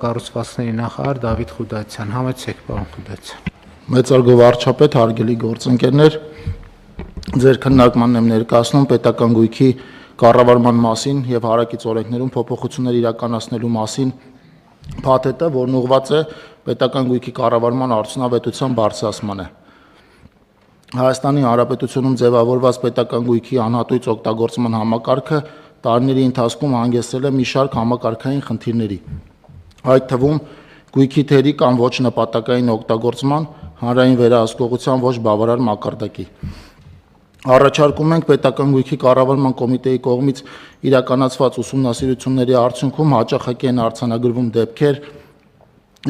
Կառուցվածքների նախարար Դավիթ Խուդացյան, համեցեք պարոն Խուդացյան։ Մեծարգո վարչապետ, հարգելի գործընկերներ, ձեր քննարկմանն եմ ներկայացնում պետական գույքի կառավարման մասին եւ հարակից օրենքներում փոփոխություններ իրականացնելու մասին փաթեթը, որն ուղղված է պետական գույքի կառավարման արդյունավետության բարձրացմանը։ Հայաստանի Հանրապետությունում ձևավորված պետական գույքի անհատույց օգտագործման համակարգը տարիների ընթացքում հանգեցրել է մի շարք համակարգային խնդիրների, այդ թվում գույքի թերի կամ ոչ նպատակային օգտագործման, հանրային վերահսկողության ոչ բավարար մակարդակի։ Առաջարկում ենք պետական գույքի կառավարման կոմիտեի կողմից իրականացված ուսումնասիրությունների արդյունքում հաճախակի են արձանագրվում դեպքեր,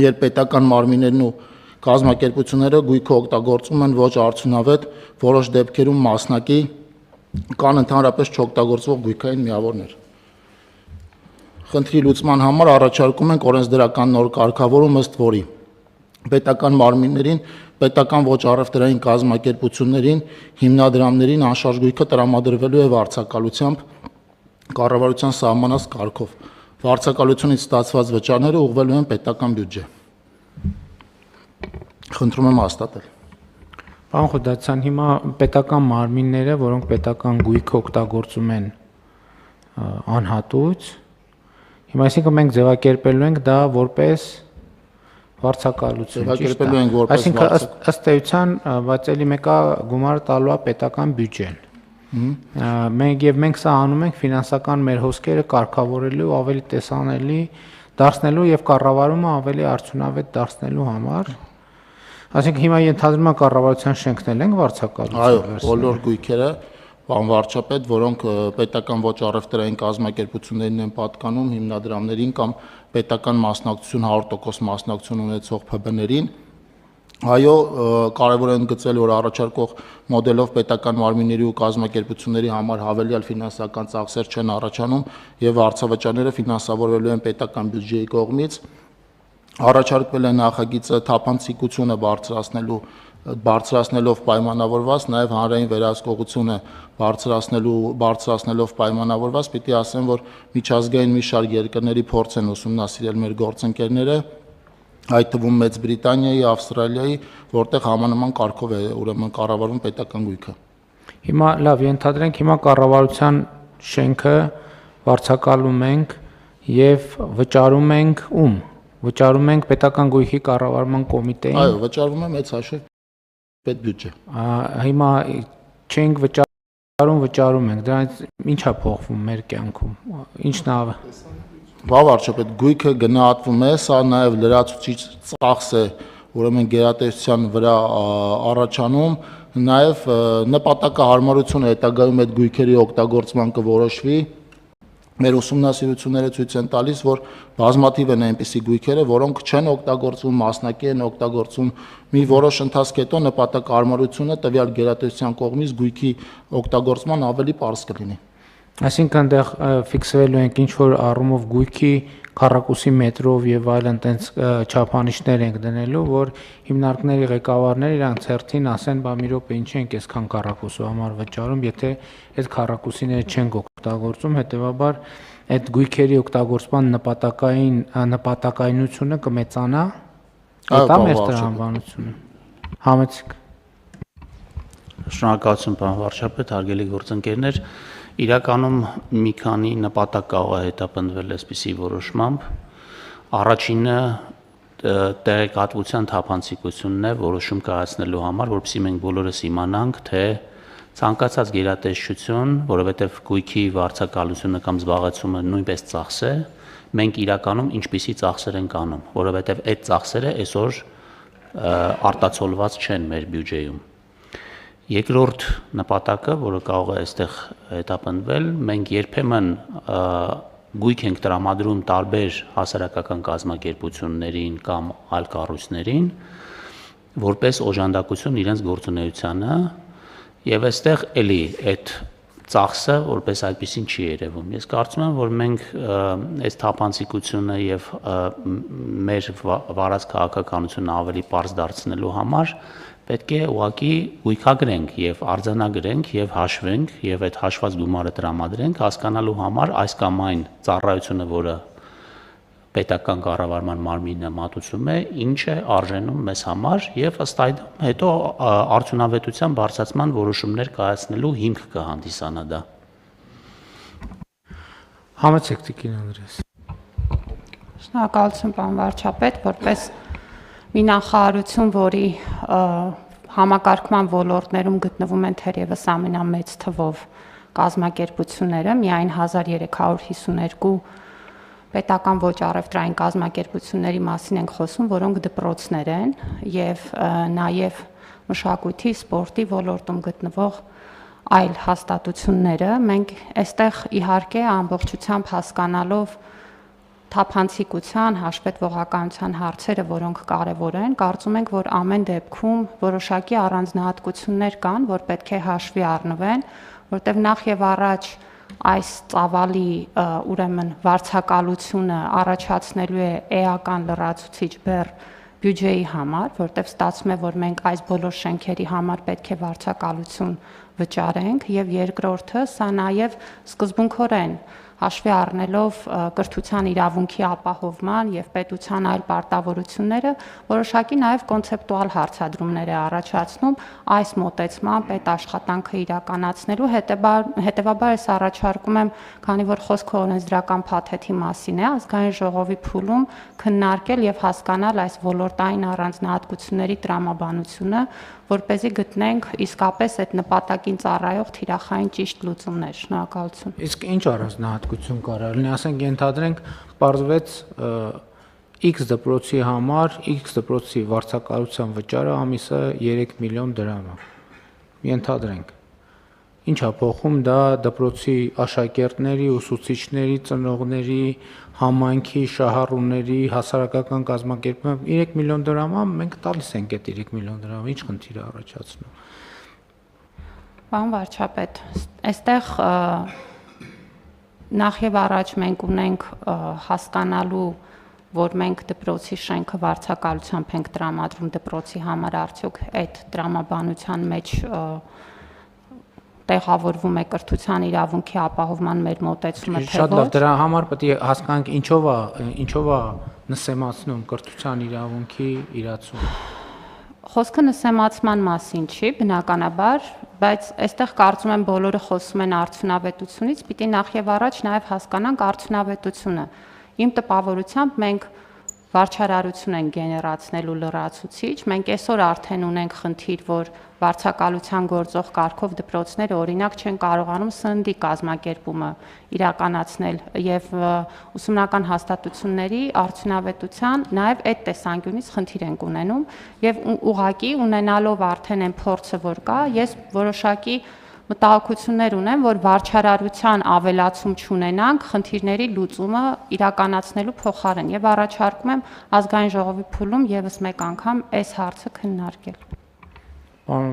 երբ պետական մարմիններն ու կազմակերպությունները գույքը օգտագործում են ոչ արդյունավետ, որոշ դեպքերում մասնակի կան ընդհանրապես չօգտագործվող գույքային միավորներ։ Խնդրի լուծման համար առաջարկում ենք օրենսդրական նոր կարգավորում, ըստ որի պետական մարմիններին, պետական ոչ առևտրային կազմակերպություններին, հիմնադրամներին անշարժ գույքը տրամադրվելու է վարձակալությամբ կառավարության սահմանած կարգով։ Վարձակալությունից ստացված վճարները ուղղվելու են պետական բյուջե։ Խնդրում եմ հաստատել։ Պարոն Խուդացյան, հիմա պետական մարմինները, որոնք պետական գույք օգտագործում են անհատույց, հիմա այսինքն մենք ձևակերպելու ենք դա որպես վարձակալություն, ճիշտ է։ Այսինքն ըստ էության, բայց էլի մեկը գումարը տալու է պետական բյուջեն։ Մենք սա անում ենք ֆինանսական մեր հոսքերը կարգավորելու, ավելի տեսանելի դարձնելու եւ կառավարումը ավելի արդյունավետ դարձնելու համար։ Այսինքն հիմա ենթադրում եմ կառավարության շենքն ենք վարձակալություն։ Այո, բոլոր գույքերը, պարոն վարչապետ, որոնք պետական ոչ առևտրային կազմակերպություններին են պատկանում, հիմնադրամներին կամ պետական մասնակցություն 100% մասնակցություն ունեցող ՓԲ-ներին, այո, կարևոր է ընդգծել, որ առաջարկող մոդելով պետական մարմինների ու կազմակերպությունների համար հավելյալ ֆինանսական ծախսեր չեն առաջանում եւ վարձավճարները ֆինանսավորվելու են պետական բյուջեի կողմից։ Առաջարկվել է նախագիծը թափանցիկությունը բարձրացնելով պայմանավորված, նաև հանրային վերահսկողությունը բարձրացնելով պայմանավորված, պիտի ասեմ, որ միջազգային մի շարք երկրների փորձ են ուսումնասիրել մեր գործընկերները, այդ թվում Մեծ Բրիտանիայի, Ավստրալիայի, որտեղ համանման կարգով է ուրեմն կառավարվում պետական գույքը։ Հիմա լավ, ենթադրենք հիմա կառավարության շենքը վարձակալում ենք եւ վճարում ենք ում։ Վճարում ենք պետական գույքի կառավարման կոմիտեին։ Այո, վճարվում է մեծ հաշվով պետբյուջե։ Հիմա չենք վճարում ենք, դրանից ի՞նչ է փոխվում մեր կյանքում։ Ինչն է։ Վարչապետ, գույքը գնահատվում է, սա նաև լրացուցիչ ծախս է, ուրեմն գերատեսչության վրա առաջանում, նաև նպատակահարմարությունը հետագայում այդ գույքերի օգտագործման կորոշվի։ Մեր ուսումնասիրությունները ցույց են տալիս, որ բազմաթիվ են այնպիսի գույքերը, որոնք չեն օգտագործվում, մասնակի են օգտագործվում, մի որոշ ընթացք հետո նպատակահարմարությունը տվյալ գերատեսչության կողմից գույքի օգտագործման ավելի պարզ կլինի։ Այսինքն այնտեղ ֆիքսվելու ենք ինչ որ առումով գույքի քառակուսի մետրով եւ այլն տենց չափանիշներ ենք դնելու, որ հիմնարկների ղեկավարները իրանց հերթին ասեն, բա մի րոպե ինչ ենք այսքան քառակուսու համար վճարում, եթե այդ քառակուսիները չենք օգտագործում, հետեւաբար այդ գույքերի օգտագործման նպատակայնությունը կմեծանա։ Դա մեր տրամաբանությունը։ Համեցեք։ Շնորհակալություն, պարոն վարչապետ, հարգելի գործընկերներ, իրականում մի քանի նպատակ կարող է հետապնդվել այսպիսի որոշմամբ։ Առաջինը տեղեկատվության թափանցիկությունն է որոշում կայացնելու համար, որովհետեւ մենք բոլորս իմանանք, թե ցանկացած գերատեսչություն, որովհետեւ գույքի վարձակալությունը կամ զբաղեցումը նույնպես ծախս է, մենք իրականում ինչպիսի ծախսեր ենք անում, որովհետեւ այդ ծախսերը այսօր արտացոլված չեն մեր բյուջեում։ Երկրորդ նպատակը, որը կարող է այստեղ հետապնդվել, մենք երբեմն գույք ենք տրամադրում տարբեր հասարակական կազմակերպություններին կամ այլ կառույցներին, որպես օժանդակություն իրենց գործունեությանը, եւ այստեղ էլի այդ ծախսը որպես այդպեսին չի երևում։ Ես կարծում եմ, որ մենք այս թափանցիկությունը եւ մեր վարած քաղաքականությունը ավելի պարզ դարձնելու համար պետք է ուղղակի գույքագրենք եւ արձանագրենք եւ հաշվենք եւ այդ հաշված գումարը տրամադրենք հասկանալու համար այս կամ այն ծառայությունը, որը պետական կառավարման մարմինը մատուցում է, ինչ է արժենում մեզ համար եւ ըստ այդմ հետո արդյունավետության բարձրացման որոշումներ կայացնելու հիմք կհանդիսանա դա։ Համեցեք Տիկին Անդրեաս։ Շնորհակալություն պարոն վարչապետ, որպես մի նախարարություն, որի համակարգման ոլորտներում գտնվում են թերևս ամենամեծ թվով կազմակերպությունները, միայն 1352 պետական ոչ առևտրային կազմակերպությունների մասին ենք խոսում, որոնք դպրոցներ են եւ նաեւ մշակույթի, սպորտի ոլորտում գտնվող այլ հաստատությունները, մենք այստեղ իհարկե ամբողջությամբ հասկանալով թափանցիկության, հաշվետվողականության հարցերը, որոնք կարևոր են, կարծում ենք, որ ամեն դեպքում որոշակի առանձնահատկություններ կան, որ պետք է հաշվի առնվեն, որտեղ նախ եւ առաջ այս ծավալի ուրեմն վարձակալությունը առաջացնելու է էական լրացուցիչ բեռ բյուջեի համար, որտեղ ստացվում է, որ մենք այս բոլոր շենքերի համար պետք է վարձակալություն վճարենք, եւ երկրորդը սա նաեւ սկզբունքորեն հաշվի առնելով կրթության իրավունքի ապահովման եւ պետության այլ պարտավորությունները, որոշակի նաեւ կոնցեպտուալ հարցադրումներ է առաջացնում այս մոտեցման պետաշխատանքը իրականացնելու, հետեւաբար ես առաջարկում եմ, քանի որ խոսքը օրենսդրական փաթեթի մասին է, ազգային ժողովի փուլում քննարկել եւ հասկանալ այս ոլորտային առանձնահատկությունների տրամաբանությունը, որպեսզի գտնենք իսկապես այդ նպատակին ծառայող թիրախային ճիշտ լուծումներ։ Շնորհակալություն։ Իսկ ինչ առանձնահատկություն կարա լինի, ասենք ենթադրենք, պարզվեց X դպրոցի համար X դպրոցի վարձակալության վճարը ամիսը 3 միլիոն դրամ է։ Ենթադրենք։ Ինչ է փոխում դա դպրոցի աշակերտների, ուսուցիչների, ծնողների, համայնքի, շահառուների, հասարակական կազմակերպման 3 միլիոն դրամը մենք տալիս ենք այդ 3 միլիոն դրամը, ինչ խնդիր է առաջացնում։ Պարոն վարչապետ, այստեղ նախ եւ առաջ մենք ունենք հասկանալու, որ մենք դպրոցի շենքը վարձակալությամբ ենք տրամադրում դպրոցի համար, արդյոք այդ տրամաբանության մեջ տեղավորվում է կրթության իրավունքի ապահովման մեր մոտեցումը թե ոչ։ Շատ լավ, դրա համար պետք է հասկանանք ինչով է նսեմացնում կրթության իրավունքի իրացումը։ Խոսքը նսեմացման մասին չի, բնականաբար, բայց այստեղ կարծում եմ բոլորը խոսում են արդյունավետությունից, պիտի նախ եւ առաջ նաեւ հասկանանք արդյունավետությունը։ Իմ տպավորությամբ մենք վարչարարություն են գեներացնելու լրացուցիչ, մենք այսօր արդեն ունենք խնդիր, որ վարձակալության գործող կարգով դպրոցները օրինակ չեն կարողանում սննդի կազմակերպումը իրականացնել եւ ուսումնական հաստատությունների արդյունավետության նաեւ այդ տեսանկյունից խնդիր ենք ունենում եւ ուղղակի ունենալով արդեն այն փորձը, որ կա, ես որոշակի մտահոգություններ ունեմ, որ վարչարարության ավելացում չունենանք խնդիրների լուծումը իրականացնելու փոխարեն եւ առաջարկում եմ ազգային ժողովի փուլում եւս մեկ անգամ այս հարցը քննարկել։ Պարոն